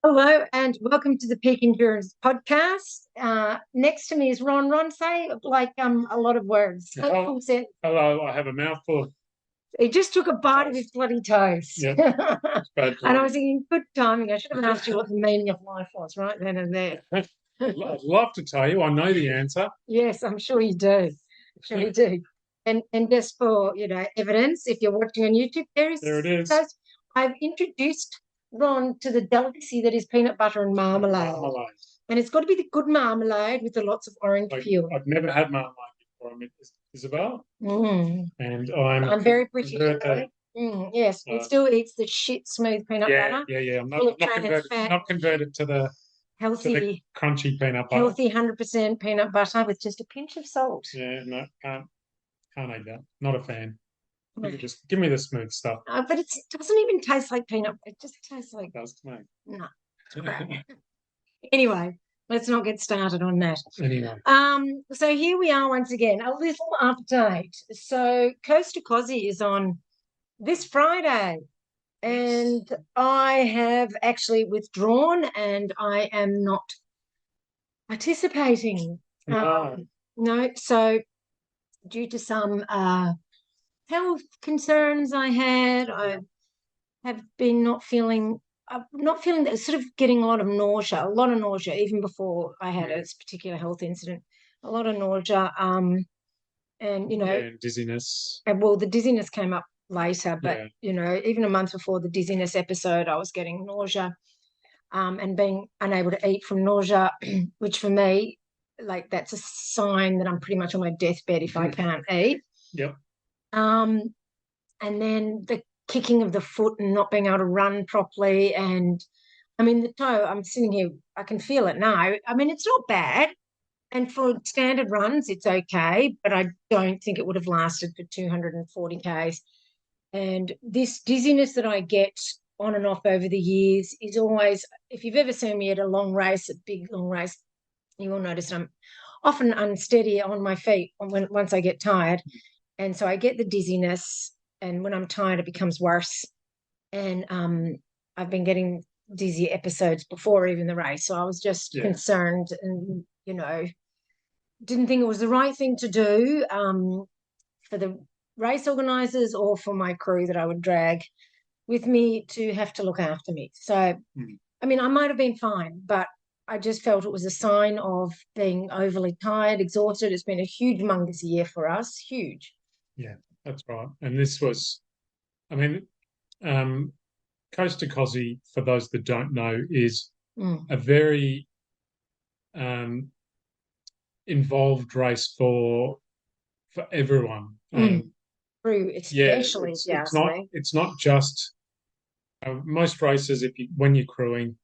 Hello and welcome to the Peak Endurance Podcast. Next to me is Ron. Ron, say a lot of words. Hello, hello, I have a mouthful. He just took a bite of his bloody toast. Yep, it's bad And I timing. was thinking, good timing. I should have asked you what the meaning of life was right then and there. I'd love to tell you. I know the answer. Yes, I'm sure you do. Sure you do. And just for evidence, if you're watching on YouTube, there is There it is. toast. I've introduced Ron to the delicacy that is peanut butter and marmalade. Marmalade. And it's got to be the good marmalade with lots of orange peel. I've never had marmalade before. I met Isabel, Mm. and I'm very British. converted. Yes, he still eats the shit smooth peanut butter. Yeah. I'm Full of not trans converted. fat, Not converted to the healthy, crunchy peanut butter. healthy 100% peanut butter with just a pinch of salt. Yeah, no, can't eat that. Not a fan. Mm. Just give me the smooth stuff. But it doesn't even taste like peanut. It just tastes like It does to me. no. Anyway, let's not get started on that. Anyway, So here we are once again, a little update. So Coast to Cozzy is on this Friday, and I have actually withdrawn, and I am not participating. no. No, so due to some health concerns I had, I have been not feeling that, sort of getting a lot of nausea, even before I had this particular health incident, a lot of nausea, and And dizziness. well, the dizziness came up later, but Yeah. even a month before the dizziness episode, I was getting nausea, and being unable to eat from nausea, which for me, like that's a sign that I'm pretty much on my deathbed if I can't eat. Yep. Um, and then the kicking of the foot and not being able to run properly. And I mean, the toe, I'm sitting here, I can feel it now. I mean, it's not bad. And for standard runs, it's okay, but I don't think it would have lasted for 240 Ks. And this dizziness that I get on and off over the years is always, if you've ever seen me at a long race, a big long race, you will notice I'm often unsteady on my feet once I get tired. And so I get the dizziness, and when I'm tired, it becomes worse. And I've been getting dizzy episodes before even the race. So I was just concerned and, didn't think it was the right thing to do for the race organisers or for my crew that I would drag with me to have to look after me. So, I mean, I might have been fine, but I just felt it was a sign of being overly tired, exhausted. It's been a huge humongous year for us, huge. Yeah, that's right. And this was, I mean, Coast to Cozzy, for those that don't know, is a very involved race for everyone. True, especially it's not just most races. When you're crewing,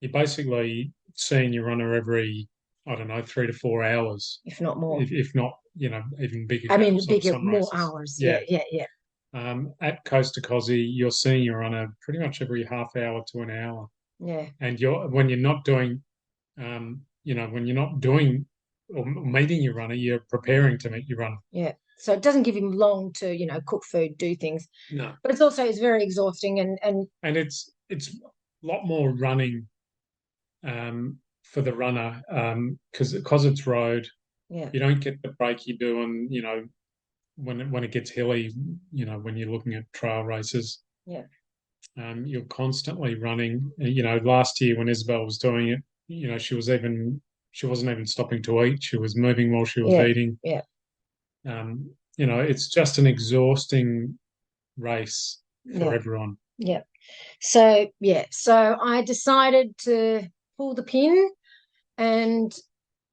you're basically seeing your runner every, I don't know, 3 to 4 hours, if not more. If not, even bigger. I mean, bigger, more hours. Yeah. At Coast to Cozzy, you're seeing your runner pretty much every half hour to an hour. Yeah. And when you're not doing, when you're not doing or meeting your runner, you're preparing to meet your runner. Yeah. So it doesn't give him long to, cook food, do things. No. But it's very exhausting and it's a lot more running for the runner because it's road. Yeah. You don't get the break you do on, when it gets hilly, when you're looking at trail races. Yeah. You're constantly running. Last year when Isabel was doing it, she wasn't even stopping to eat. She was moving while she was eating. Yeah. It's just an exhausting race for everyone. Yeah. So I decided to pull the pin, and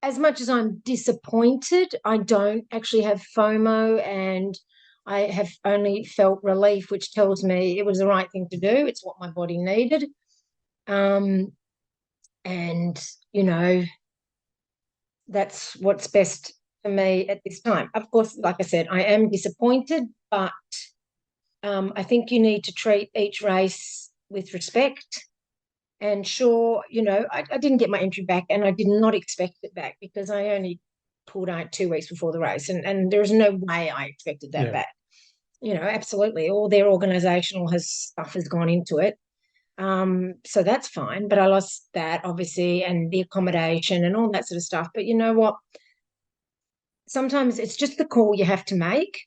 as much as I'm disappointed, I don't actually have FOMO, and I have only felt relief, which tells me it was the right thing to do. It's what my body needed. And that's what's best for me at this time. Of course, like I said, I am disappointed, but I think you need to treat each race with respect. And sure, I didn't get my entry back, and I did not expect it back because I only pulled out 2 weeks before the race, and there is no way I expected that back. Absolutely, all their organisational stuff has gone into it. So that's fine. But I lost that, obviously, and the accommodation and all that sort of stuff. But you know what? Sometimes it's just the call you have to make,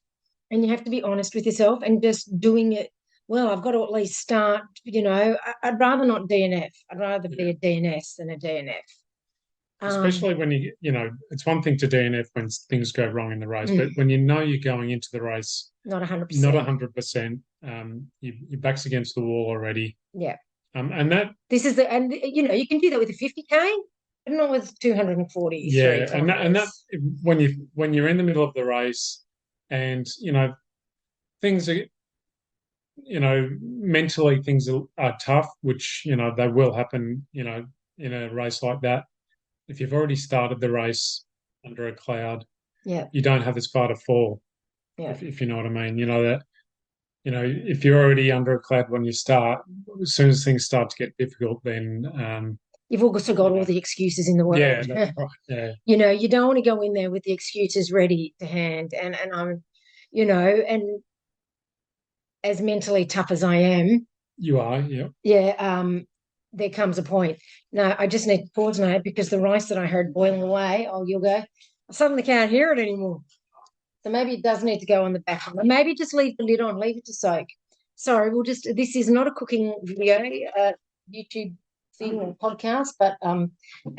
and you have to be honest with yourself and just doing it. Well, I've got to at least start, I'd rather not DNF. I'd rather be Yeah. a DNS than a DNF. Um, Especially when it's one thing to DNF when things go wrong in the race, but when you know you're going into the race not not 100%. 100%, your back's against the wall already. Yeah. And that, This is and you can do that with a 50K, but not with 243 yeah, and that kilometers. when you're in the middle of the race, and things are, mentally things are tough, which they will happen, in a race like that. If you've already started the race under a cloud, Yeah. you don't have as far to fall, Yeah. if you know what I mean. You know that, if you're already under a cloud when you start, as soon as things start to get difficult, then You've also got you all know, the excuses in the yeah, world. that's right. Yeah, You don't want to go in there with the excuses ready to hand. And and as mentally tough as I am, you are. Yeah. yeah, there comes a point. No, I just need to pause now because the rice that I heard boiling away, oh, you'll go, I suddenly can't hear it anymore. So maybe it does need to go on the back. Maybe just leave the lid on, leave it to soak. Sorry, this is not a cooking video, YouTube thing or podcast, but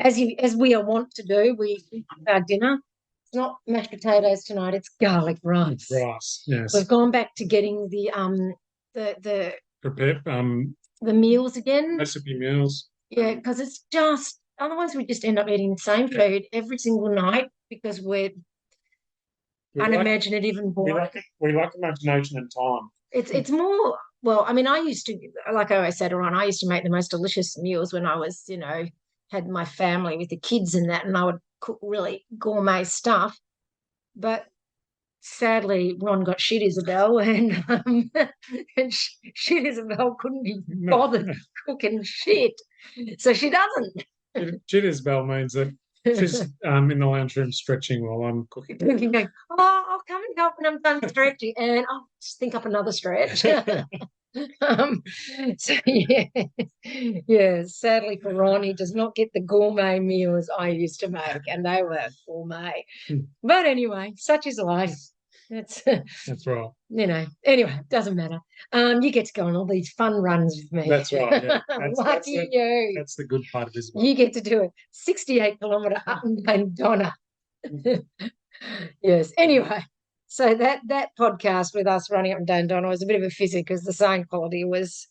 as we are wont to do, we have our dinner. It's not mashed potatoes tonight, it's garlic rice. Rice. Yes. We've gone back to getting the Prepare the meals again. recipe meals. Yeah, because it's just otherwise we just end up eating the same food every single night because we're We like unimaginative and we boring. like we like imagination and time. It's more well, I mean, I used to like I always said around, I used to make the most delicious meals when I was, had my family with the kids and that, and I would cook really gourmet stuff. But sadly, Ron got shit Isabel, and shit Isabel couldn't be No, bothered cooking shit, so she doesn't. Jitters bell means that she's in the lounge room stretching while I'm cooking. Going, oh, I'll come and help when I'm done stretching, and I'll just think up another stretch. Um, so yeah, yeah. Sadly for Ron, he does not get the gourmet meals I used to make, and they were gourmet. But anyway, such is life. That's That's right. Anyway, doesn't matter. You get to go on all these fun runs with me. That's right. Yeah. Lucky you. That's the good part of this one. You get to do a 68-kilometre up and down Donna. Yes. Anyway, so that podcast with us running up and down Donna was a bit of a fizzy because the sound quality was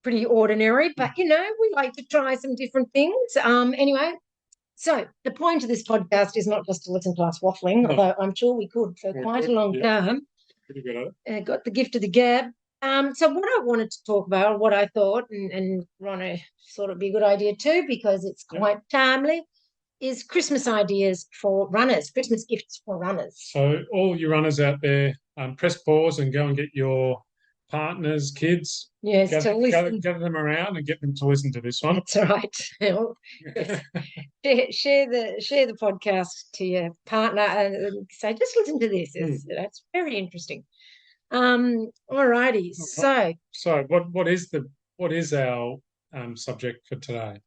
pretty ordinary, but we like to try some different things. Anyway, so the point of this podcast is not just to listen to us waffling, although I'm sure we could for quite a long time. Pretty good at it. Got the gift of the gab. So what I wanted to talk about, what I thought, and Ronna thought it'd be a good idea too, because it's quite timely, is Christmas ideas for runners, Christmas gifts for runners. So all you runners out there, press pause and go and get your partners, kids. Yes, gather them around and get them to listen to this one. That's right. share the podcast to your partner and say, just listen to this. It's very interesting. All righty. So what is our subject for today?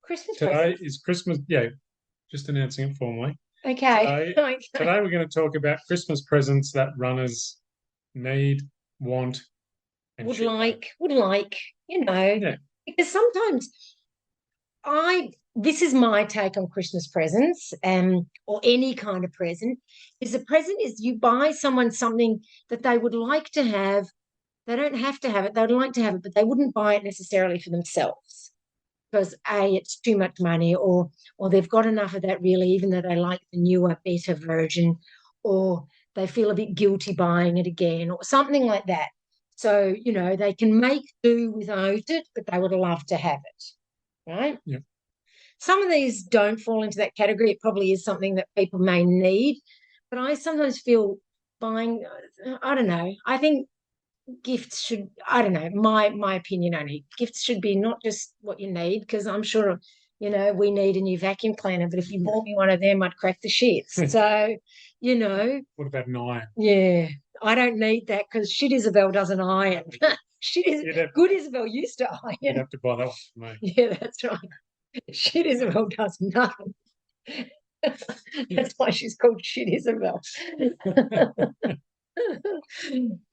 Christmas Today presents. is Christmas. Yeah, just announcing it formally. Okay. Today we're going to talk about Christmas presents that runners need, want, and would like, Yeah. because sometimes this is my take on Christmas presents, or any kind of present, is a present is you buy someone something that they would like to have. They don't have to have it. They would like to have it, but they wouldn't buy it necessarily for themselves because it's too much money, or they've got enough of that really, even though they like the newer, better version, or they feel a bit guilty buying it again, or something like that. So they can make do without it, but they would love to have it, right? Yeah. Some of these don't fall into that category. It probably is something that people may need, but I sometimes feel buying. I don't know. I think gifts should, I don't know, my opinion only, gifts should be not just what you need, because I'm sure we need a new vacuum cleaner, but if you bought me one of them I'd crack the shits. So what about an iron? Yeah, I don't need that because shit Isabel doesn't iron. Shit is You'd have, good Isabel used to you'd iron. have to buy that one for me. Yeah, that's right. Shit Isabel does nothing. That's why she's called Shit Isabel.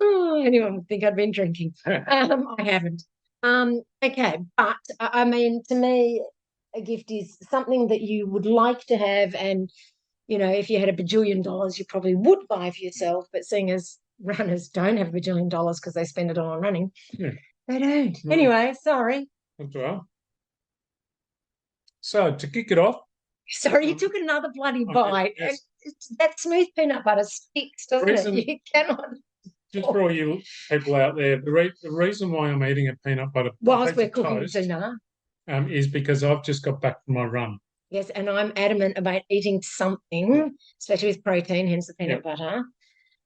Oh, anyone would think I'd been drinking. I haven't. Okay, but I mean, to me, a gift is something that you would like to have, and if you had a bajillion dollars, you probably would buy for yourself. But seeing as runners don't have a bajillion dollars because they spend it all on running, Yeah. they don't. No. Anyway, sorry. That's all right. So to kick it off, Sorry, you took another bloody bite. yes. That smooth peanut butter sticks, doesn't Reason- it? You cannot. just for all you people out there, the reason why I'm eating a peanut butter Whilst pizza we're cooking toast, dinner. is because I've just got back from my run. Yes, and I'm adamant about eating something, especially with protein, hence the peanut butter.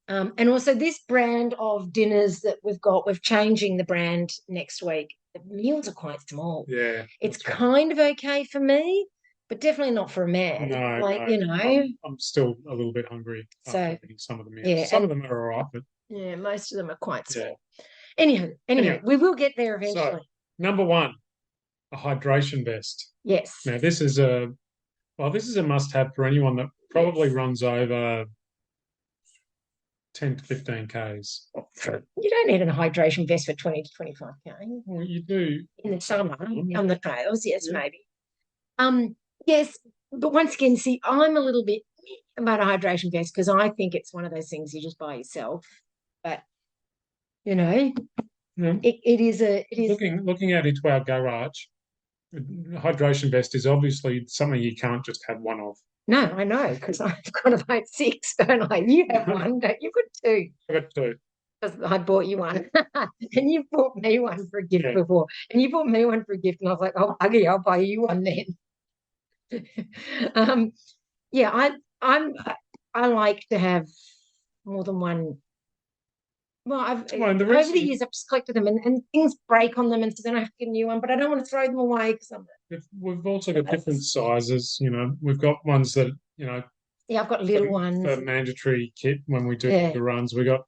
And also this brand of dinners that we're changing the brand next week. The meals are quite small. Yeah. It's kind of okay for me, but definitely not for a man. No, I'm still a little bit hungry after eating some of the meals. Yeah, some of them are all right, but yeah, most of them are quite small. Yeah. Anyhow, we will get there eventually. So, number one, a hydration vest. Yes. Now, this is a must-have for anyone that probably runs over 10 to 15 Ks. You don't need a hydration vest for 20 to 25 K. Well, you do. In the summer, on the trails, yes, maybe. Yes, but once again, see, I'm a little bit about a hydration vest because I think it's one of those things you just buy yourself. But, it is. Looking out into our garage, hydration vest is obviously something you can't just have one of. No, I know, because I've got about 6, don't I? You have one, don't you? You've got 2. I've got 2. Because I bought you one. And you bought me one for a gift before. And you bought me one for a gift. And I was like, oh, buggy, I'll buy you one then. I like to have more than one. Well, over the years, I've just collected them and things break on them, and so then I have to get a new one. But I don't want to throw them away because we've also got different sizes. We've got ones that I've got little ones for mandatory kit when we do the runs. We got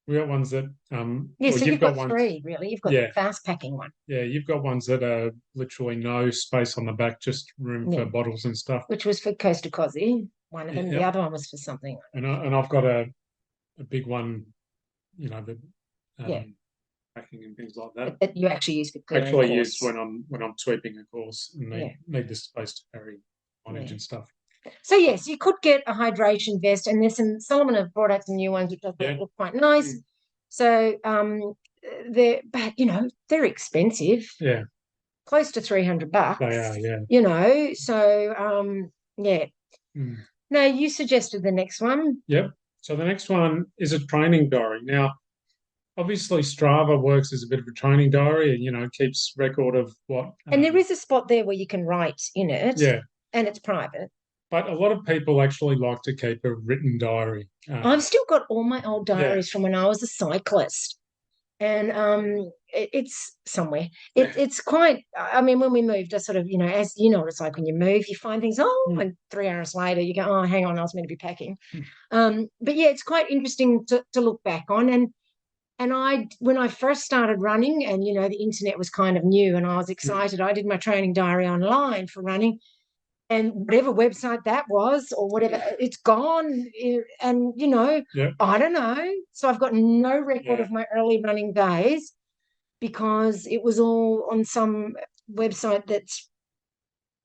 ones that so you've got 3 really. You've got the fast packing one. Yeah, you've got ones that are literally no space on the back, just room for bottles and stuff. Which was for Coast to Cozzy, one of them. The other one was for something. And I've got a big one. The packing and things like that. That you actually use for clearing. Actually, use when I'm sweeping a course and need the space to carry tonnage and stuff. So yes, you could get a hydration vest, and there's some. Solomon have brought out some new ones which I thought look quite nice. So they're expensive. Yeah, close to $300. They are, yeah. So Now you suggested the next one. Yep. So the next one is a training diary. Now, obviously, Strava works as a bit of a training diary and, keeps record of what. And there is a spot there where you can write in it. Yeah. And it's private. But a lot of people actually like to keep a written diary. I've still got all my old diaries from when I was a cyclist. And it's somewhere. It's quite, when we moved, I sort of, as you know what it's like when you move, you find things, and 3 hours later you go, oh, hang on, I was meant to be packing. But yeah, it's quite interesting to look back on. And when I first started running and, the internet was kind of new and I was excited, I did my training diary online for running. And whatever website that was or whatever, it's gone. And, I don't know. So I've got no record of my early running days because it was all on some website that's,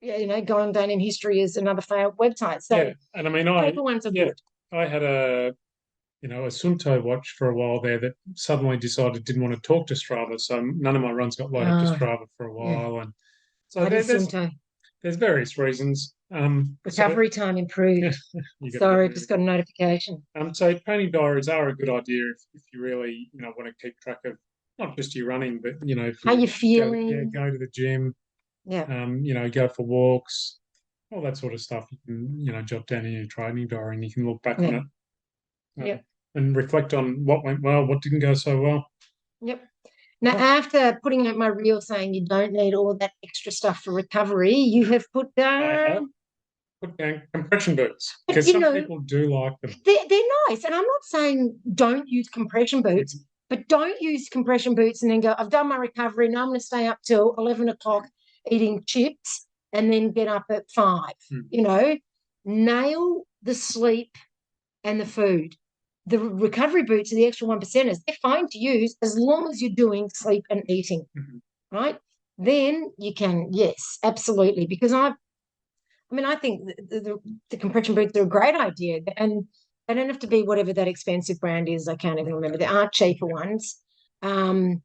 going down in history as another failed website. So and paper ones are good. I had a Suunto watch for a while there that suddenly decided didn't want to talk to Strava. So none of my runs got loaded to Strava for a while. Yeah. And so there's various reasons. Recovery time improved. Sorry, just got a notification. So training diaries are a good idea if you really, want to keep track of not just your running, but how you're feeling. Go to the gym. Yeah. Go for walks, all that sort of stuff. You can, jot down in your training diary, and you can look back on it. And reflect on what went well, what didn't go so well. Yep. Now, after putting out my reel saying you don't need all that extra stuff for recovery, you have put down compression boots because some people do like them. They're nice, and I'm not saying don't use compression boots, But don't use compression boots and then go, I've done my recovery. Now I'm going to stay up till 11 o'clock eating chips and then get up at 5. Nail the sleep and the food. The recovery boots are the extra 1%ers. They're fine to use as long as you're doing sleep and eating, right? Then you can, yes, absolutely. Because I think the compression boots are a great idea, and they don't have to be whatever that expensive brand is. I can't even remember. There are cheaper ones. I've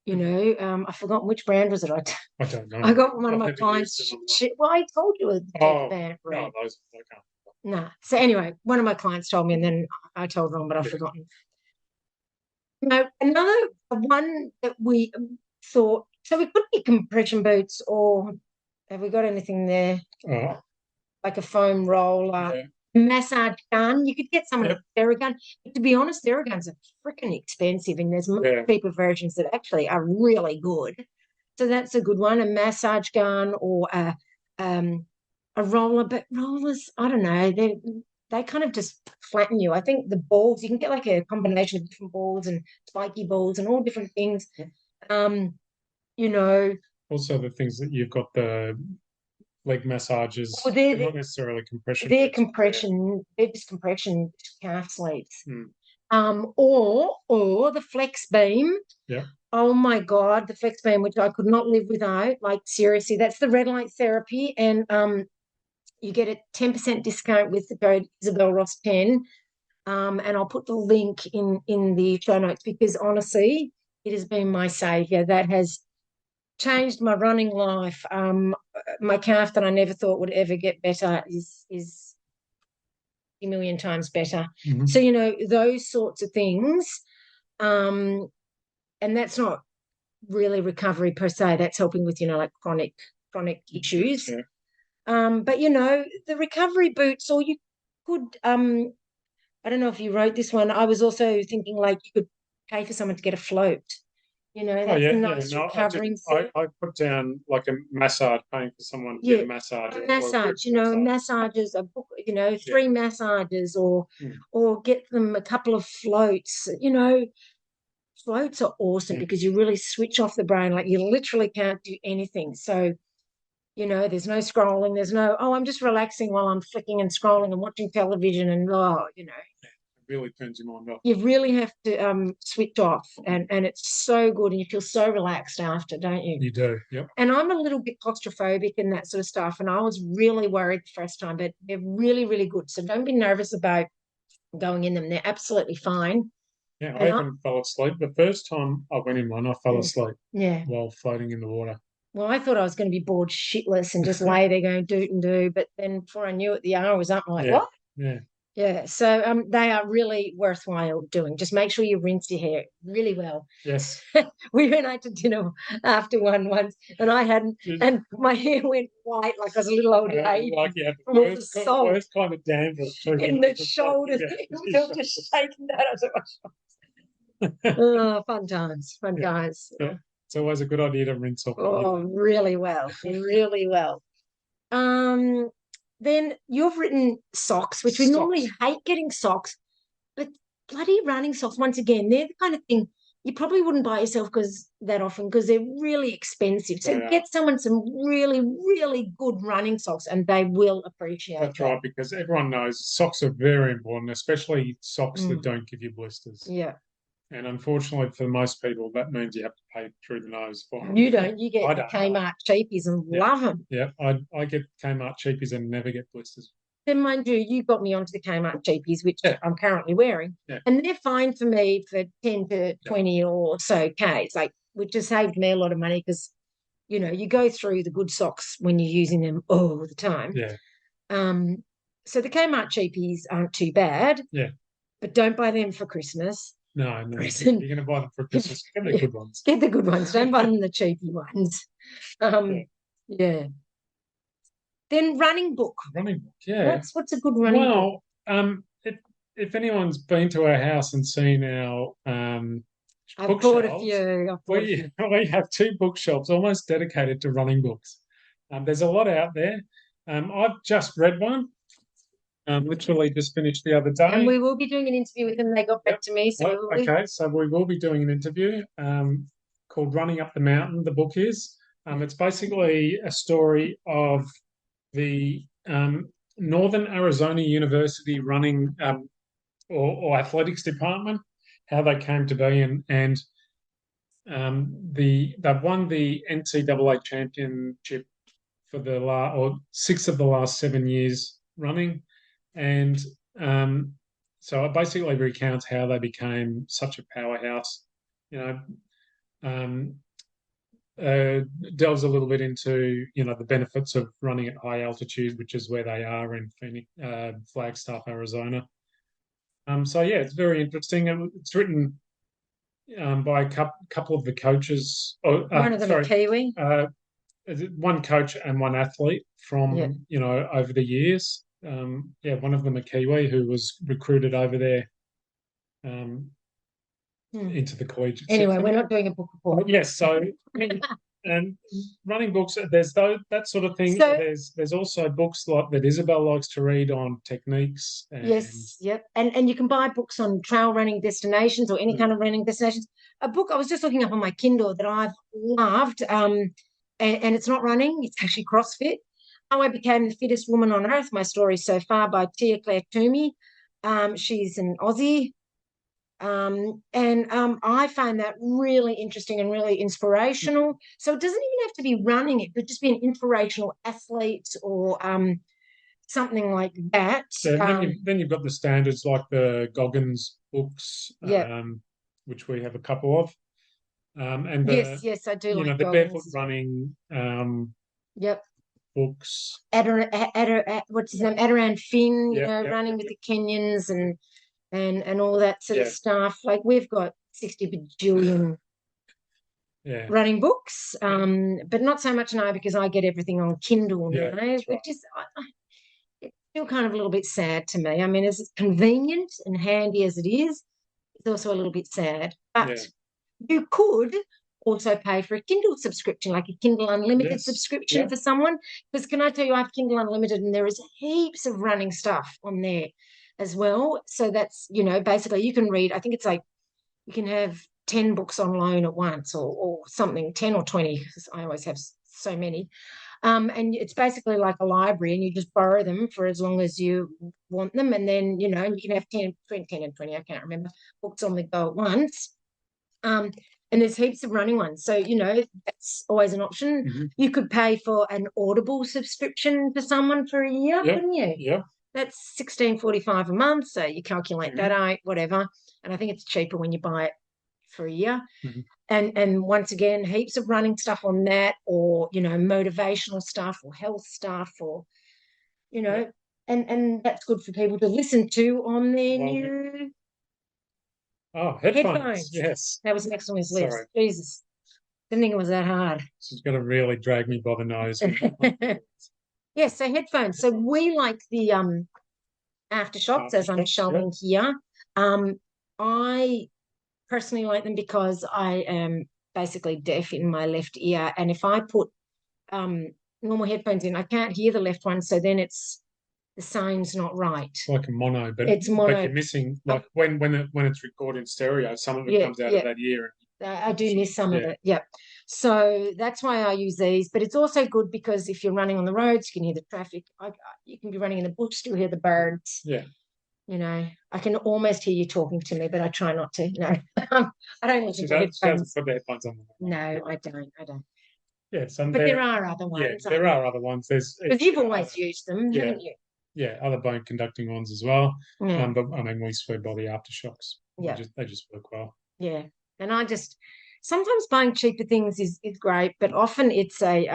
forgotten which brand was it. I don't know. I got one of my clients. Well, I told you a brand. No, those I can't. No. So anyway, one of my clients told me, and then I told them, but I've forgotten. Another one that we thought. So we could be compression boots, or have we got anything there? Like a foam roller, massage gun. You could get someone a Theragun. But to be honest, Theraguns are freaking expensive, and there's much cheaper versions that actually are really good. So that's a good one, a massage gun or a roller. But rollers, I don't know, they kind of just flatten you. I think the balls, you can get like a combination of different balls and spiky balls and all different things. Also the things that you've got, the leg massages, they're not necessarily compression. They're just compression calf sleeves. Or the flex beam. Yeah. Oh my God, the flex beam, which I could not live without. Like seriously, that's the red light therapy, and you get a 10% discount with the code Isabel Ross 10. And I'll put the link in the show notes, because honestly, it has been my savior. That has changed my running life. My calf that I never thought would ever get better is a million times better. So those sorts of things, and that's not really recovery per se. That's helping with like chronic issues. Yeah. But the recovery boots, or you could I don't know if you wrote this one. I was also thinking like you could pay for someone to get a float. That's recovering. I put down like a massage, paying for someone to get a massage. A massage, massages, a book, 3 massages, or get them a couple of floats. Floats are awesome because you really switch off the brain. Like you literally can't do anything. So, there's no scrolling. There's no, I'm just relaxing while I'm flicking and scrolling and watching television and, really turns your mind off. You really have to switch off, and it's so good, and you feel so relaxed after, don't you? You do, yep. And I'm a little bit claustrophobic and that sort of stuff, and I was really worried the first time, but they're really, really good. So don't be nervous about going in them. They're absolutely fine. Yeah, I haven't fell asleep. The first time I went in one, I fell asleep while floating in the water. Well, I thought I was going to be bored shitless and just lay there going doot and do, but then before I knew it, the hour was up. I'm like, what? Yeah. Yeah, so they are really worthwhile doing. Just make sure you rinse your hair really well. Yes. We went out to dinner after one once, and I hadn't, and my hair went white like I was a little old lady. Like you had the worst kind of dandruff in the shoulders. It was just shaking that out of my shoulders. Oh, fun times. Yeah. It's always a good idea to rinse off. Oh, really well, really well. Then you've written socks, which we normally hate getting socks, but bloody running socks, once again, they're the kind of thing you probably wouldn't buy yourself that often because they're really expensive. So get someone some really, really good running socks, and they will appreciate That's right, because everyone knows socks are very important, especially socks that don't give you blisters. Yeah. And unfortunately, for most people, that means you have to pay through the nose for them. You don't. You get the Kmart cheapies and love them. Yeah, I get Kmart cheapies and never get blisters. Then, mind you got me onto the Kmart cheapies, which I'm currently wearing. Yeah. And they're fine for me for 10 to 20 or so Ks, which has saved me a lot of money because, you go through the good socks when you're using them all the time. Yeah. So the Kmart cheapies aren't too bad. Yeah. But don't buy them for Christmas. No, you're going to buy them for Christmas. Get the good ones. Get the good ones. Don't buy them the cheapy ones. Yeah. Then running book. Running book, yeah. What's a good running book? Well, if anyone's been to our house and seen our I've bought a few. We have 2 bookshelves almost dedicated to running books. There's a lot out there. I've just read one. Literally just finished the other And day. we will be doing an interview with them. They got back to me. So Okay, so we will be doing an interview called Running Up the Mountain, the book is. It's basically a story of the Northern Arizona University running or athletics department, how they came to be, and they've won the NCAA championship for the last or 6 of the last 7 years running, and so it basically recounts how they became such a powerhouse. You know, um, delves a little bit into the benefits of running at high altitude, which is where they are in Phoenix, Flagstaff, Arizona. So yeah, it's very interesting. It's written by a couple of the coaches. one of them a Kiwi. One coach and one athlete from over the years. One of them a Kiwi who was recruited over there into the collegiate anyway system. We're not doing a book report. Yes, so and running books, there's that sort of thing. So, there's also books like that Isabel likes to read on techniques. Yes, yep. And you can buy books on trail running destinations or any kind of running destinations. A book I was just looking up on my Kindle that I've loved, and it's not running, it's actually CrossFit. How I Became the Fittest Woman on Earth, My Story So Far by Tia-Clair Toomey. She's an Aussie. I find that really interesting and really inspirational. So it doesn't even have to be running, it could just be an inspirational athlete or something like that. Then you've got the standards like the Goggins books, which we have a couple of. And yes, I do like the Goggins. barefoot running books. What's his name? Adiran Finn, running with the Kenyans and all that sort of stuff. Like we've got 60 bajillion running books, but not so much now because I get everything on Kindle now, which is it's still kind of a little bit sad to me. I mean, as convenient and handy as it is, it's also a little bit sad. But you could also pay for a Kindle subscription, like a Kindle Unlimited subscription for someone. Because can I tell you, I have Kindle Unlimited and there is heaps of running stuff on there as well. So that's, basically you can read, I think it's like you can have 10 books on loan at once or something, 10 or 20, because I always have so many. And it's basically like a library and you just borrow them for as long as you want them. And then, you can have 10 and 20, I can't remember, books on the go at once. And there's heaps of running ones. So, that's always an option. Mm-hmm. You could pay for an Audible subscription for someone for a year, couldn't you? Yeah. That's $16.45 a month. So you calculate that out, whatever. And I think it's cheaper when you buy it for a year. Mm-hmm. And once again, heaps of running stuff on that, or motivational stuff or health stuff, or and that's good for people to listen to on their new headphones. Yes, that was next on his list. Sorry. Jesus, didn't think it was that hard. She's going to really drag me by the nose. Yes, so headphones. So we like the Aftershocks, as I'm showing here. I personally like them because I am basically deaf in my left ear, and if I put normal headphones in, I can't hear the left one, so then the sound's not right. It's like a mono, but it's mono. But you're missing, like when it's recorded in stereo, some of it comes out of that ear. I do miss some of it. Yeah. So that's why I use these. But it's also good because if you're running on the roads, you can hear the traffic. You can be running in the bush, still hear the birds. Yeah. I can almost hear you talking to me, but I try not to. No, I don't listen to headphones. She doesn't put the headphones on. No, I don't. Yeah, but there are other ones. Yeah, there are other ones. Because you've always used them, haven't you? Yeah, other bone conducting ones as well. Yeah. But I mean, we swear by the Aftershocks. Yeah. They just work well. Yeah. And sometimes buying cheaper things is great, but often it's a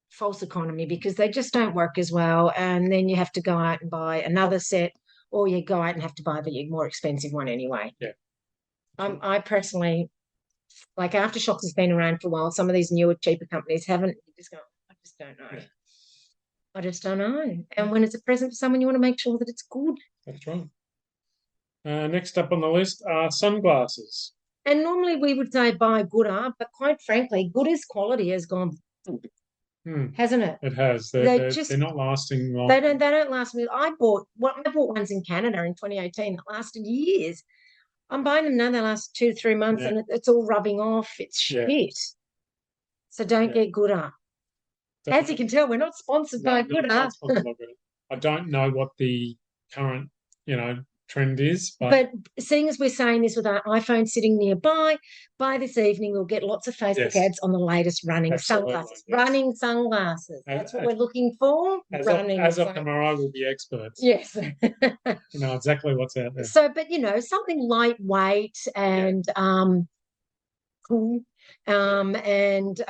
false economy because they just don't work as well. And then you have to go out and buy another set, or you go out and have to buy the more expensive one anyway. Yeah. I personally, like Aftershocks has been around for a while. Some of these newer, cheaper companies haven't. You just go, I just don't know. Yeah. I just don't know. And when it's a present for someone, you want to make sure that it's good. That's right. Next up on the list are sunglasses. And normally we would say buy Gooder, but quite frankly, Gooder's quality has gone hasn't it? It has. They're not lasting long. They don't last me. I bought ones in Canada in 2018 that lasted years. I'm buying them now. They last 2 to 3 months, and it's all rubbing off. It's shit. So don't get Gooder. As you can tell, we're not sponsored by Gooder. I don't know what the current, trend is. But seeing as we're saying this with our iPhone sitting nearby, by this evening we'll get lots of Facebook ads on the latest running sunglasses. Yes. Running sunglasses. That's what we're looking for. As of tomorrow, we'll be experts. Yes. You know exactly what's out there. So, but something lightweight and cool, and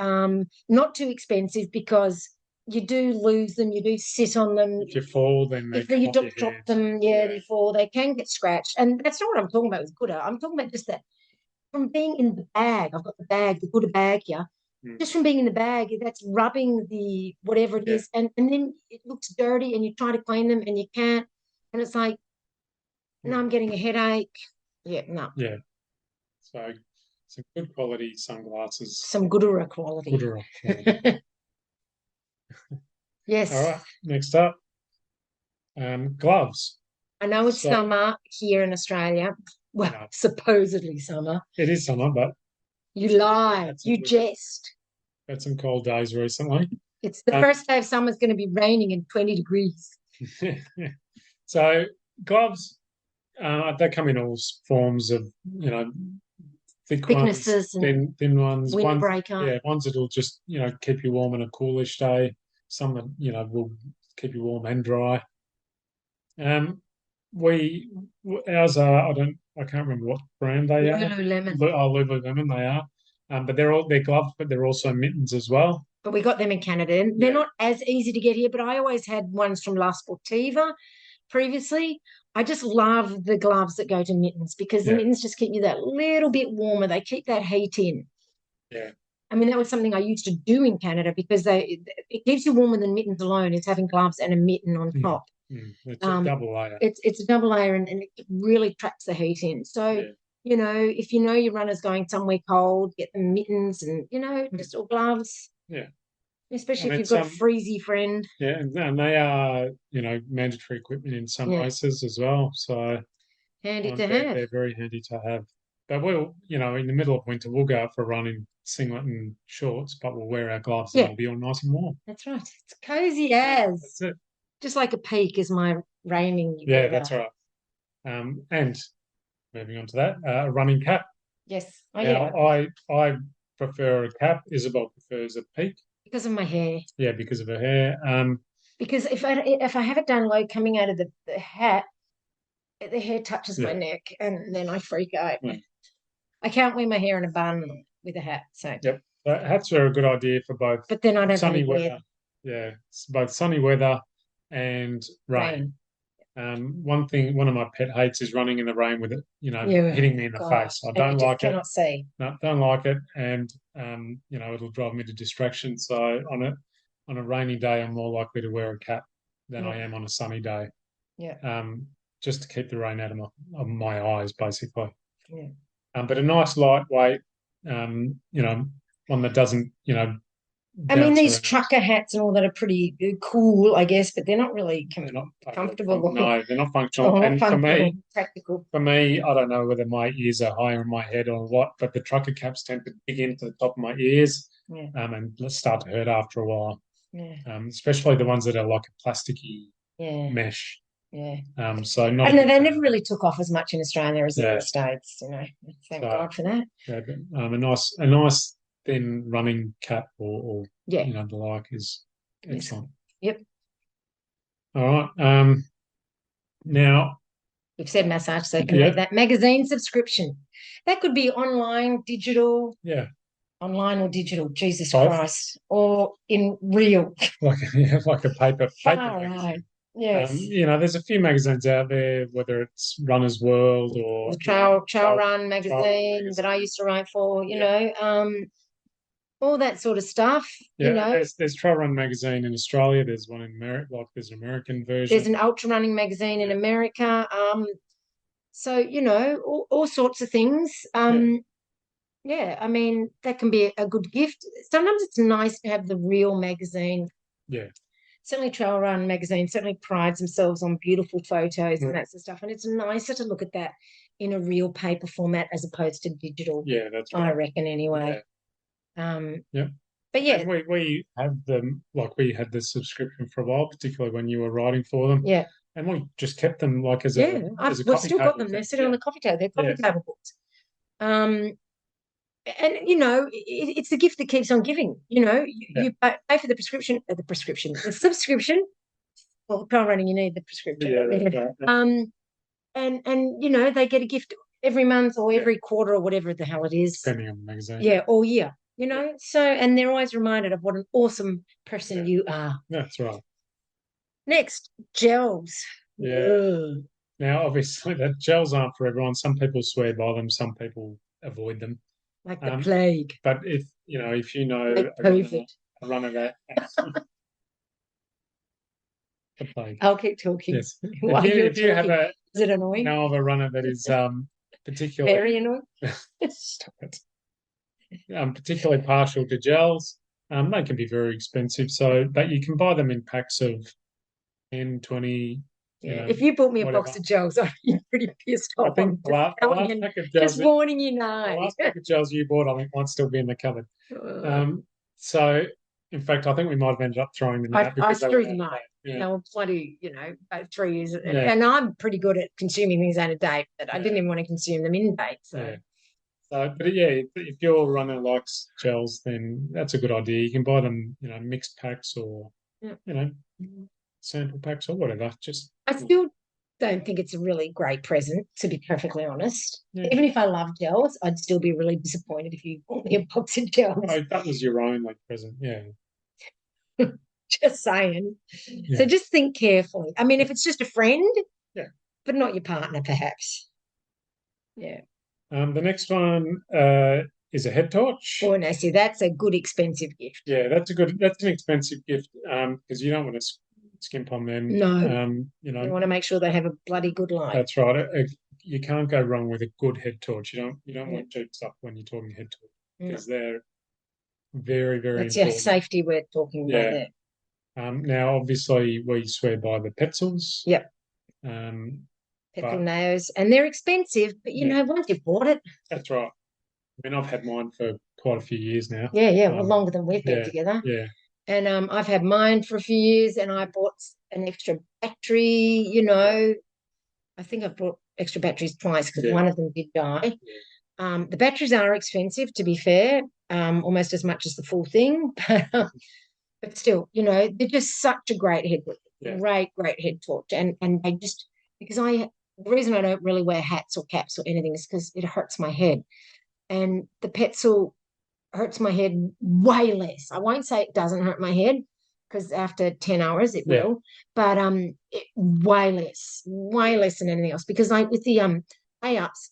not too expensive, because you do lose them, you do sit on them. If you fall, then if you drop them, they fall. They can get scratched, and that's not what I'm talking about with Gooder. I'm talking about just that from being in the bag. I've got the Gooder bag here. Just from being in the bag, that's rubbing the whatever it is, and then it looks dirty, and you try to clean them, and you can't, and it's like, no, I'm getting a headache. Yeah, no. Yeah. So some good quality sunglasses. Some Gooder quality. Gooder quality. Yes. All right. Next up, gloves. I know it's summer here in Australia. Well, supposedly summer. It is summer, but you lie. You jest. Had some cold days recently. It's the first day of summer is going to be raining and 20 degrees. So gloves, they come in all forms of, thicknesses ones, thin ones, windbreaker. Ones that'll just keep you warm on a coolish day. Some that will keep you warm and dry. Ours are, I can't remember what brand they are. Lululemon they are. But they're gloves, but they're also mittens as well. But we got them in Canada, and they're not as easy to get here. But I always had ones from La Sportiva previously. I just love the gloves that go to mittens, because the mittens just keep you that little bit warmer. They keep that heat in. Yeah. I mean, that was something I used to do in Canada, because it keeps you warmer than mittens alone. It's having gloves and a mitten on top. It's a double layer. It's a double layer, and it really traps the heat in. So, if your runner's going somewhere cold, get the mittens and, just all gloves. Yeah. Especially if you've got a freezy friend. Yeah, and they are, mandatory equipment in some races as well. So handy to have. They're very handy to have. But we'll, in the middle of winter, we'll go out for a run in singlet and shorts, but we'll wear our gloves and we'll be all nice and warm. That's right. It's cozy as. That's it. Just like a peak is my raining. Yeah, that's right. And moving on to that, a running cap. Yes. I prefer a cap. Isabel prefers a peak. Because of my hair. Yeah, because of her hair. Because if I have it down low coming out of the hat, the hair touches my neck, and then I freak out. Yeah. I can't wear my hair in a bun with a hat. So hats are a good idea for both. But then I don't sunny weather. Yeah, it's both sunny weather and rain. One of my pet hates is running in the rain with it, hitting me in the face. I don't like it. Cannot see. No, don't like it, and it'll drive me to distraction. So on a rainy day, I'm more likely to wear a cap than I am on a sunny day. Yeah. Just to keep the rain out of my eyes, basically. Yeah. But a nice lightweight, one that doesn't, I mean, these trucker hats and all that are pretty cool, I guess, but they're not really comfortable. No, they're not functional. Practical. For me, I don't know whether my ears are higher in my head or what, but the trucker caps tend to dig into the top of my ears, and start to hurt after a while. Yeah. Especially the ones that are like a plasticky mesh. Yeah. So not. I know they never really took off as much in Australia as in the States. Thank God for that. Yeah, but, a nice thin running cap or the like is excellent. Yep. All right. Now we've said massage, so you can make that magazine subscription. That could be online, digital. Yeah. Online or digital, Jesus Christ, or in real. Like a paper. Right. Yes. There's a few magazines out there, whether it's Runner's World or the Trail Run magazine that I used to write for, all that sort of stuff. Yeah, there's Trail Run magazine in Australia. There's one in America, there's an American version. There's an ultra running magazine in America. So all sorts of things. Yeah, I mean, that can be a good gift. Sometimes it's nice to have the real magazine. Yeah. Certainly Trail Run magazine certainly prides themselves on beautiful photos and that sort of stuff. And it's nicer to look at that in a real paper format as opposed to digital. Yeah, that's I right. reckon anyway. Yeah. But yeah. And we have them, like we had the subscription for a while, particularly when you were writing for them. Yeah. And we just kept them like as Yeah. a We've coffee still got table them. They're thing. sitting on the coffee table. They're coffee table books. And it's the gift that keeps on giving. You pay for the subscription. Well, trail running, you need the prescription. And they get a gift every month or every quarter or whatever the hell it is. Depending on the magazine. Yeah, all year. So, and they're always reminded of what an awesome person you are. That's right. Next, gels. Yeah. Ugh. Now, obviously, that gels aren't for everyone. Some people swear by them. Some people avoid them. Like the plague. But if like a runner that the plague. I'll keep talking. Yes. If you have is it annoying? Know of a runner that is particularly very annoying. Stop it. Particularly partial to gels. They can be very expensive, but you can buy them in packs of 10, 20. Yeah, if you bought me a box of gels, I'd be pretty pissed off. I think the last pack of gels, just warning you now. The last pack of gels you bought, I think, might still be in the cupboard. So, in fact, I think we might have ended up throwing them out. I threw them out. Yeah. They were bloody, about 3 years. Yeah. And I'm pretty good at consuming things out of date, but I didn't even want to consume them in date. So. Yeah. But yeah, if your runner likes gels, then that's a good idea. You can buy them, mixed packs or, sample packs or whatever. I still don't think it's a really great present, to be perfectly honest. Yeah. Even if I love gels, I'd still be really disappointed if you bought me a box of gels. Oh, that was your own present, yeah. Just saying. Yeah. So just think carefully. I mean, if it's just a friend, but not your partner, perhaps. Yeah. The next one is a head torch. Oh, no, see, that's a good expensive gift. Yeah, that's an expensive gift because you don't want to skimp on them. No. You want to make sure they have a bloody good light. That's right. You can't go wrong with a good head torch. You don't want cheap stuff when you're talking head torch because they're very, very important. That's safety we're talking about there. Now, obviously, we swear by the Petzls. Yep. Petzl nails, and they're expensive, but once you've bought it. That's right. I mean, I've had mine for quite a few years now. Yeah, well, longer than we've been together. Yeah. And I've had mine for a few years, and I bought an extra battery. I think I've bought extra batteries twice because one of them did die. Yeah. The batteries are expensive, to be fair, almost as much as the full thing, but still, they're just such a great head, great head torch, and they just because the reason I don't really wear hats or caps or anything is because it hurts my head, and the Petzl hurts my head way less. I won't say it doesn't hurt my head because after 10 hours it will, but way less than anything else because with the A-ups,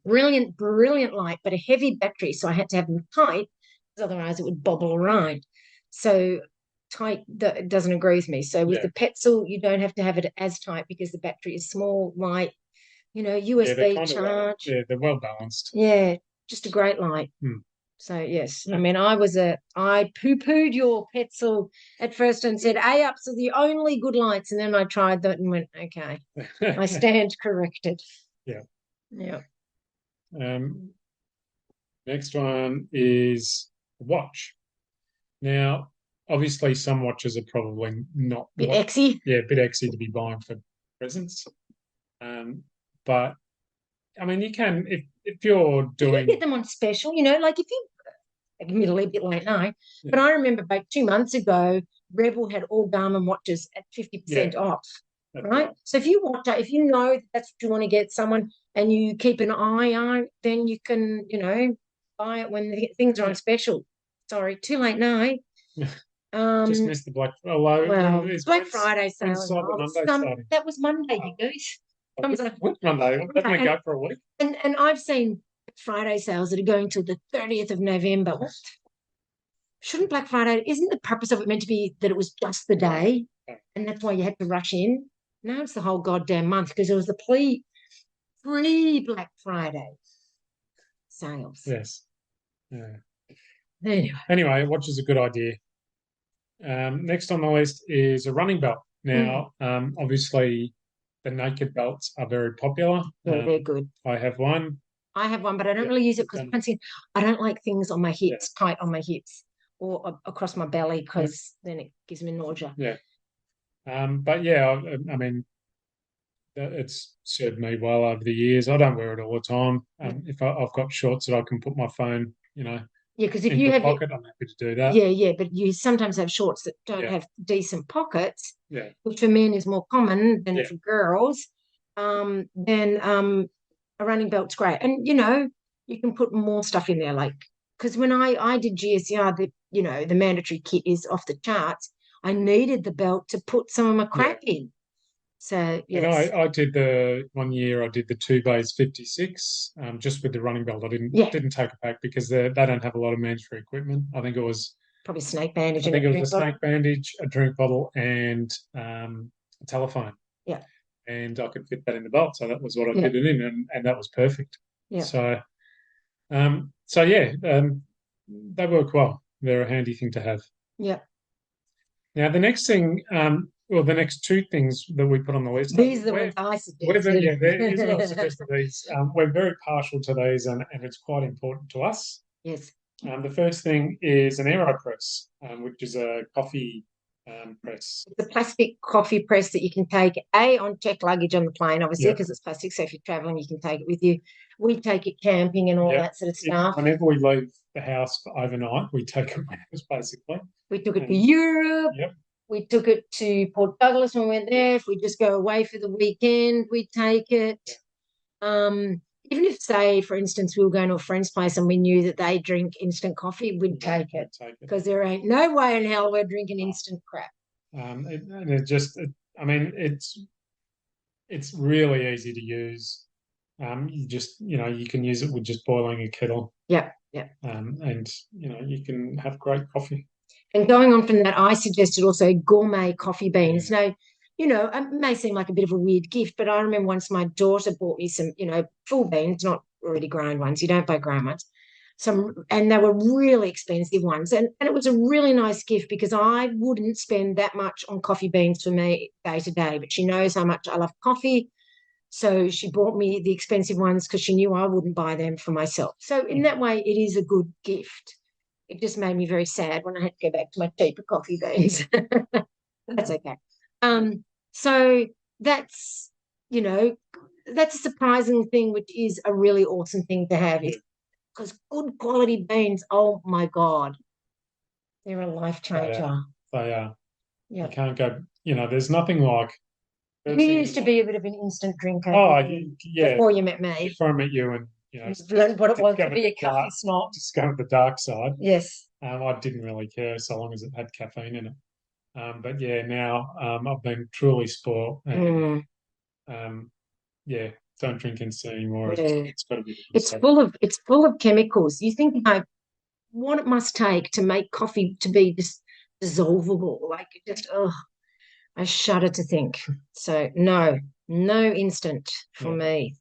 brilliant light, but a heavy battery, so I had to have them tight because otherwise it would bobble around. So tight that doesn't agree with me. So with the Petzl, you don't have to have it as tight because the battery is small, light, USB charge. They're well balanced. Yeah, just a great light. So yes, I mean, I poo-pooed your Petzl at first and said A-ups are the only good lights, and then I tried that and went, okay, I stand corrected. Yeah. Next one is watch. Now, obviously, some watches are probably not bit exy. Yeah, a bit exy to be buying for presents. But I mean, you can if you're doing. You get them on special, like if you. Admittedly, a bit late now, but I remember about 2 months ago, Rebel had all Garmin watches at 50% off. Right? So if you know that's what you want to get someone, and you keep an eye on, then you can, buy it when things are on special. Sorry, too late now. Just missed the Black Friday. Well, Black Friday sale. That was Monday, you guys. Monday. Doesn't it go for a week? And I've seen Friday sales that are going till the 30th of November. What? Shouldn't Black Friday, isn't the purpose of it meant to be that it was just the day and that's why you had to rush in? No, it's the whole goddamn month because it was the pre-Black Friday sales. Yes. Yeah. Anyway, Watch is a good idea. Next on the list is a running belt. Now, obviously, the naked belts are very popular. Yeah, they're good. I have one. I have one, but I don't really use it because once again, I don't like things on my hips, tight on my hips or across my belly because then it gives me nausea. Yeah. But yeah, I mean, it's served me well over the years. I don't wear it all the time. If I've got shorts that I can put my phone, yeah, because if in you the have pocket, I'm happy to do that. Yeah, but you sometimes have shorts that don't have decent pockets, which for men is more common than for girls. Then a running belt's great, and you can put more stuff in there, like because when I did GSER, the mandatory kit is off the charts. I needed the belt to put some of my crap in. So yes, and I did the 1 year. I did the 2 bays 56, just with the running belt. I didn't take it back because they don't have a lot of mandatory equipment. I think it was probably snake bandage. I think it was a snake bandage, a drink bottle, and a telephone. Yeah, and I could fit that in the belt, so that was what I fit it in, and that was perfect. Yeah. So, they work well. They're a handy thing to have. Yeah. Now, the next thing, the next two things that we put on the list. These are the ones I suggested. I suggested these. We're very partial to these, and it's quite important to us. Yes. The first thing is an AeroPress, which is a coffee press. It's a plastic coffee press that you can take, on checked luggage on the plane, obviously, because it's plastic, so if you're traveling, you can take it with you. We take it camping and all that sort of stuff. Whenever we leave the house for overnight, we take it with us, basically. We took it to Europe. Yep. We took it to Port Douglas when we went there. If we just go away for the weekend, we take it. Even if, say, for instance, we were going to a friend's place and we knew that they drink instant coffee, we'd take it because there ain't no way in hell we're drinking instant crap. It's really easy to use. You can use it with just boiling a kettle. Yeah. And you can have great coffee. And going on from that, I suggested also gourmet coffee beans. Now, it may seem like a bit of a weird gift, but I remember once my daughter bought me some, full beans, not already ground ones. You don't buy ground ones. And they were really expensive ones. And it was a really nice gift because I wouldn't spend that much on coffee beans for me day to day, but she knows how much I love coffee. So she bought me the expensive ones because she knew I wouldn't buy them for myself. So in that way, it is a good gift. It just made me very sad when I had to go back to my cheaper coffee beans. That's okay. So that's a surprising thing, which is a really awesome thing to have. Because good quality beans, oh my God, they're a life changer. They are. Yeah. You can't go, there's nothing like. You used to be a bit of an instant drinker. Oh, yeah. Before you met me. Before I met you and, learned what it was to be a coffee snob. Discovered the dark side. Yes. I didn't really care so long as it had caffeine in it. But yeah, now I've been truly spoiled. And, don't drink instant anymore. Yeah. It's got to be. It's full of chemicals. You think about what it must take to make coffee to be just dissolvable. Like I shudder to think. So no instant for me.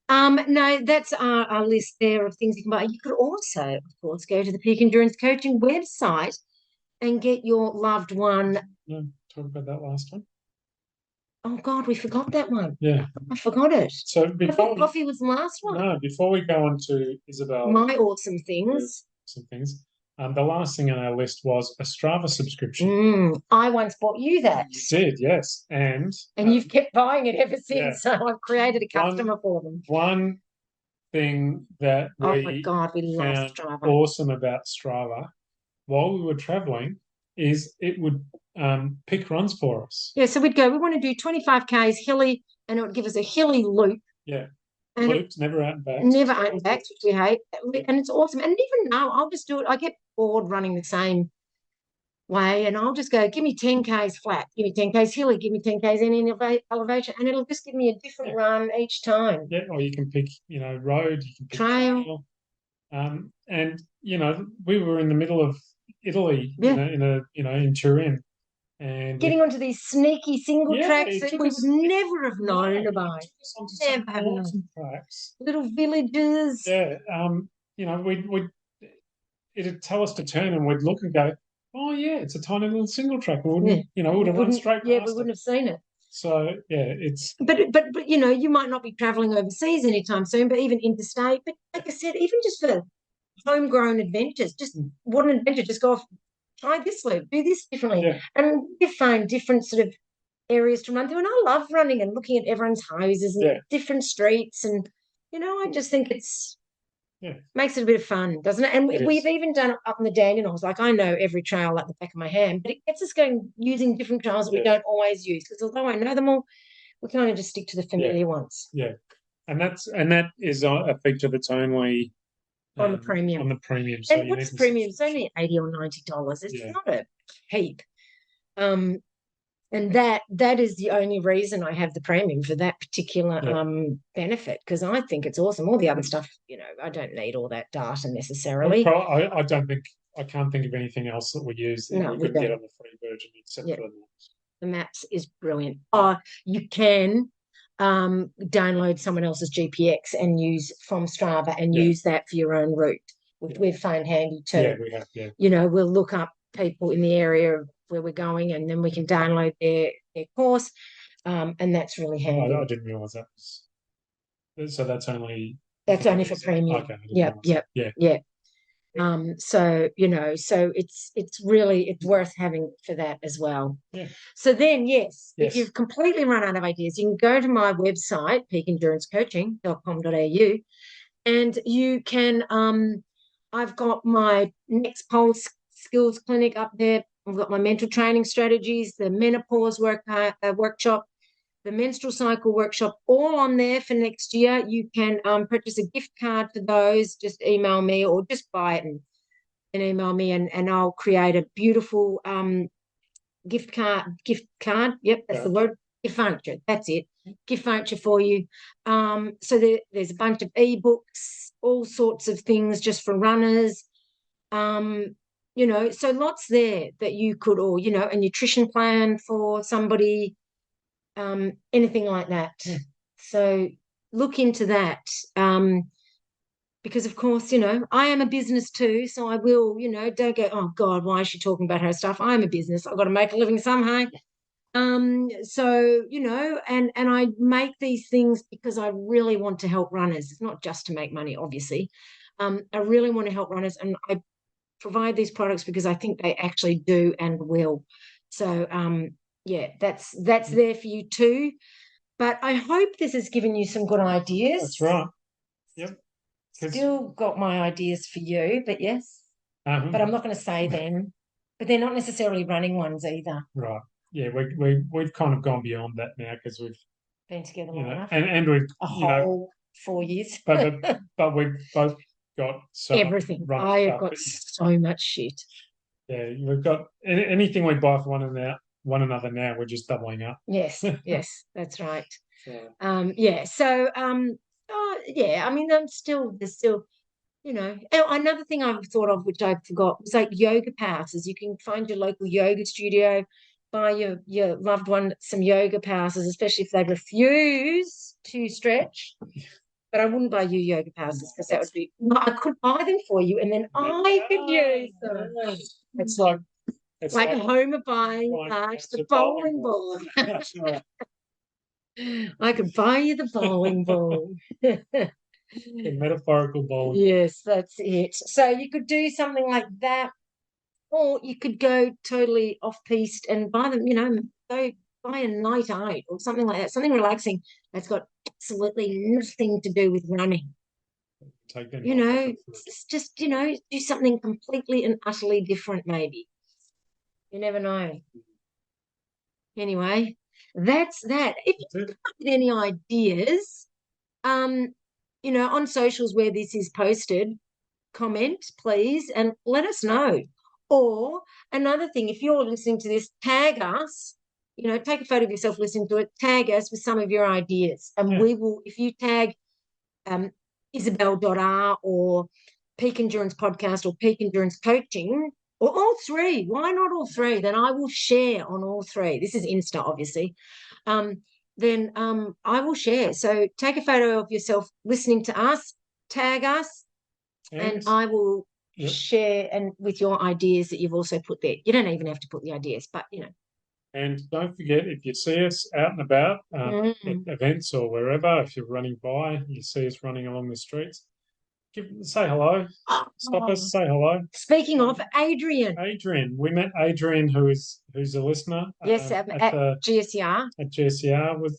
No, that's our list there of things you can buy. You could also, of course, go to the Peak Endurance Coaching website and get your loved one. No, talk about that last one. Oh God, we forgot that one. Yeah, I forgot it. So I thought coffee was the last one. No, before we go on to Isabel, my awesome things. The last thing on our list was a Strava subscription. I once bought you that. You did, yes, and you've kept buying it ever since. So I've created a customer for them. One thing that we love Strava. Awesome about Strava while we were traveling is it would pick runs for us. Yeah, so we want to do 25Ks hilly, and it would give us a hilly loop. Yeah. And loops, never out and back. Never out and back, which we hate. And it's awesome. And even now, I'll just do it. I get bored running the same way, and I'll just go, give me 10Ks flat, give me 10Ks hilly, give me 10Ks in elevation, and it'll just give me a different run each time. Yeah, or you can pick, road, you can pick trail. And, we were in the middle of Italy, in Turin. And getting onto these sneaky single tracks that we would never have known about. Never have known. Tracks. Little villages. Yeah. We'd it'd tell us to turn, and we'd look and go, "Oh yeah, it's a tiny little single track." We wouldn't, we would have run straight past we wouldn't have seen it. So yeah, it's but you might not be traveling overseas anytime soon, but even interstate. But like I said, even just for homegrown adventures, just what an adventure! Just go off, try this loop, do this differently, and you find different sort of areas to run through. And I love running and looking at everyone's houses and different streets, and I just think it's makes it a bit of fun, doesn't it? And we've even done it up in the Dandenongs. Like, I know every trail like the back of my hand, but it gets us going using different trails that we don't always use, because although I know them all, we kind of just stick to the familiar ones. Yeah, and that is a feature that's only on the premium. On the premium. So and what's premium? It's only $80 or $90. It's not a heap. And that is the only reason I have the premium, for that particular benefit, because I think it's awesome. All the other stuff, I don't need all that data necessarily. I can't think of anything else that we use that we could get on the free version except for the maps. The maps is brilliant. You can download someone else's GPX and use from Strava and use that for your own route, which we've found handy too. Yeah, we have, we'll look up people in the area where we're going, and then we can download their course, and that's really handy. I didn't realise that was... So that's only for premium. Okay. Yeah. So it's really worth having for that as well. Yeah. So then, if you've completely run out of ideas, you can go to my website, peakendurancecoaching.com.au, and you can I've got my next pulse skills clinic up there. I've got my mental training strategies, the menopause workshop, the menstrual cycle workshop, all on there for next year. You can purchase a gift card for those. Just email me, or just buy it and email me, and I'll create a beautiful gift card. Yep, that's the word. Gift voucher. That's it. Gift voucher for you. So there's a bunch of ebooks, all sorts of things just for runners. So lots there that you could, or a nutrition plan for somebody, anything like that. So look into that, because of course I am a business too, so I will don't go, oh God, why is she talking about her stuff? I'm a business, I've got to make a living somehow. So and I make these things because I really want to help runners. It's not just to make money, obviously. I really want to help runners, and I provide these products because I think they actually do and will. So that's there for you too. But I hope this has given you some good ideas. That's right. Yep. Still got my ideas for you, but yes. But I'm not going to say them. But they're not necessarily running ones either. Right. Yeah, we've kind of gone beyond that now, because we've been together long enough. And we've a whole 4 years. but we've both got everything. I have got so much shit. Yeah, we've got anything we buy for one another now, we're just doubling up. Yes, that's right. So. I mean, there's still another thing I've thought of, which I forgot, was like yoga passes. You can find your local yoga studio, buy your loved one some yoga passes, especially if they refuse to stretch. But I wouldn't buy you yoga passes, because that would be... I could buy them for you, and then I could use them. It's like Homer buying the bowling ball. I could buy you the bowling ball. The metaphorical bowling. Yes, that's it. So you could do something like that, or you could go totally off-piste and buy them, go buy a night out or something like that, something relaxing that's got absolutely nothing to do with running. Take them. Just do something completely and utterly different, maybe. You never know. Anyway, that's that. If you have any ideas, on socials where this is posted, comment, please, and let us know. Or another thing, if you're listening to this, tag us. Take a photo of yourself listening to it, tag us with some of your ideas. And we will, if you tag Isabel.R or Peak Endurance Podcast or Peak Endurance Coaching, or all three, why not all three? Then I will share on all three. This is Insta, obviously. Then I will share. So take a photo of yourself listening to us, tag us, and I will share and with your ideas that you've also put there. You don't even have to put the ideas, but And don't forget, if you see us out and about at events or wherever, if you're running by, you see us running along the streets, say hello. Stop us, say hello. Speaking of Adrian, we met Adrian, who's a listener. Yes, at GSER. At GSER,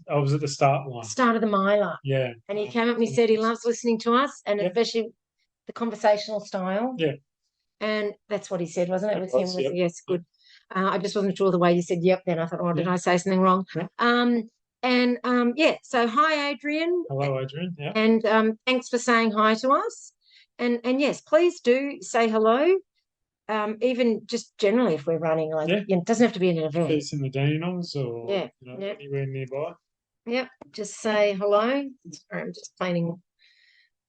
I was at the start line. Start of the miler. Yeah. And he came up and he said he loves listening to us, and especially the conversational style. Yeah. And that's what he said, wasn't it? It was him. Yes, good. I just wasn't sure the way you said yep. Then I thought, oh, did I say something wrong? Yeah. So hi, Adrian. Hello, Adrian. Yeah. And thanks for saying hi to us. And yes, please do say hello. Even just generally, if we're running, it doesn't have to be an event. It's in the Dandenongs or anywhere nearby. Yep. Just say hello. Sorry, I'm just cleaning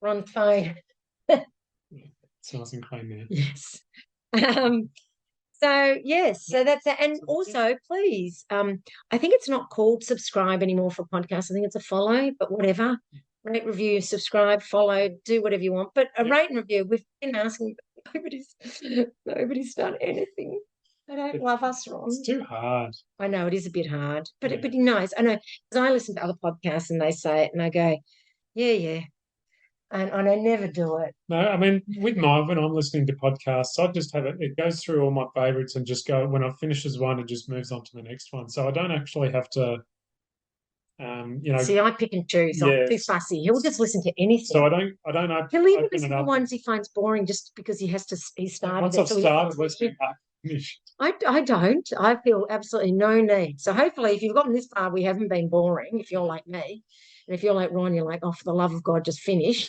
Ron's phone. It's nice and clean there. Yes. So yes, so that's it. And also, please, I think it's not called subscribe anymore for podcasts. I think it's a follow, but whatever. Rate, review, subscribe, follow, do whatever you want. But a rate and review, we've been asking, nobody's done anything. They don't love us, Ron. It's too hard. I know it is a bit hard, but it'd be nice. I know, because I listen to other podcasts and they say it, and I go, yeah. And I never do it. No, I mean, when I'm listening to podcasts, I just have it goes through all my favorites and just go, when I finishes one, it just moves on to the next one. So I don't actually have to, See, I pick and choose. I'm too fussy. He'll just listen to anything. So I don't He'll even listen to the ones he finds boring just because he started. Once I've started listening, I don't. I feel absolutely no need. So hopefully, if you've gotten this far, we haven't been boring. If you're like me, and if you're like Ron, you're like, oh, for the love of God, just finish.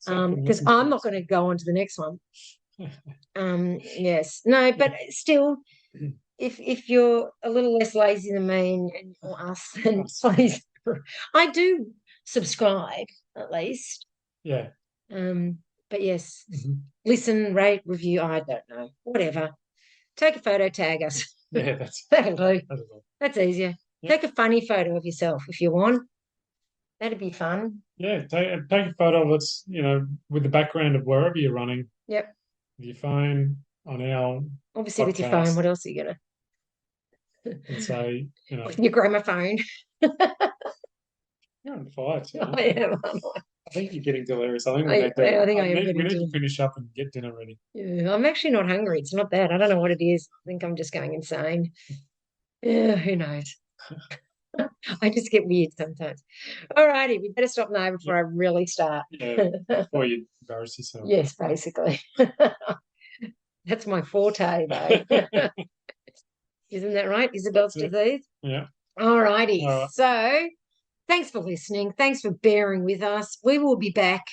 Because I'm not going to go on to the next one. Yes. No, but still, if you're a little less lazy than me or us, then please, I do subscribe at least. Yeah. But yes, listen, rate, review. I don't know, whatever. Take a photo, tag us. Yeah, that'll do. That's easier. Yep. Take a funny photo of yourself if you want. That'd be fun. Yeah, take a photo of us, with the background of wherever you're running. Yep. With your phone on our obviously podcast. With your phone. What else are you gonna? And say, With your gramophone. You're on fire too. I am. I think you're getting delirious. I think I am. We need to finish up and get dinner ready. Yeah, I'm actually not hungry. It's not bad. I don't know what it is. I think I'm just going insane. Yeah, who knows? I just get weird sometimes. All righty, we better stop now before I really start. Yeah, before you embarrass yourself. Yes, basically. That's my forte, though. Isn't that right? Isabel's disease? Yeah. All righty. So thanks for listening. Thanks for bearing with us. We will be back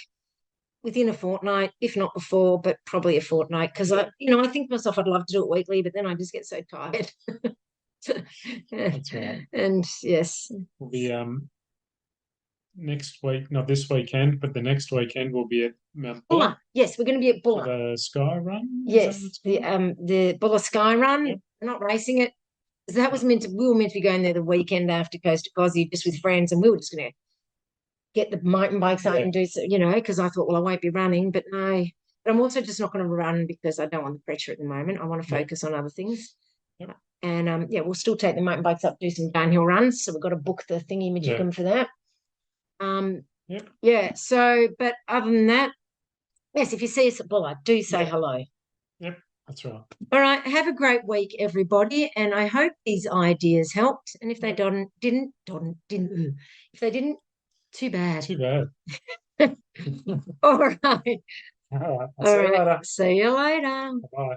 within a fortnight, if not before, but probably a fortnight, because I think to myself I'd love to do it weekly, but then I just get so tired. That's right. And yes, we'll be next week, not this weekend, but the next weekend we'll be at Mount Buller. Yes, we're going to be at Buller. The Sky Run. Yes, the Buller Sky Run. Yep. We're not racing it. That was we were meant to be going there the weekend after Coast to Gozzy just with friends, and we were just going to get the mountain bikes out and do so, because I thought, well, I won't be running, but no. But I'm also just not going to run because I don't want the pressure at the moment. I want to focus on other things. Yep. And we'll still take the mountain bikes up, do some downhill runs. So we've got to book the thingy majigum for that. Yeah. So, but other than that, yes, if you see us at Buller, do say hello. Yep, that's right. All right. Have a great week, everybody. And I hope these ideas helped. And if they didn't, if they didn't, too bad. Too bad. All right. All right. I'll see you later. See you later. Bye.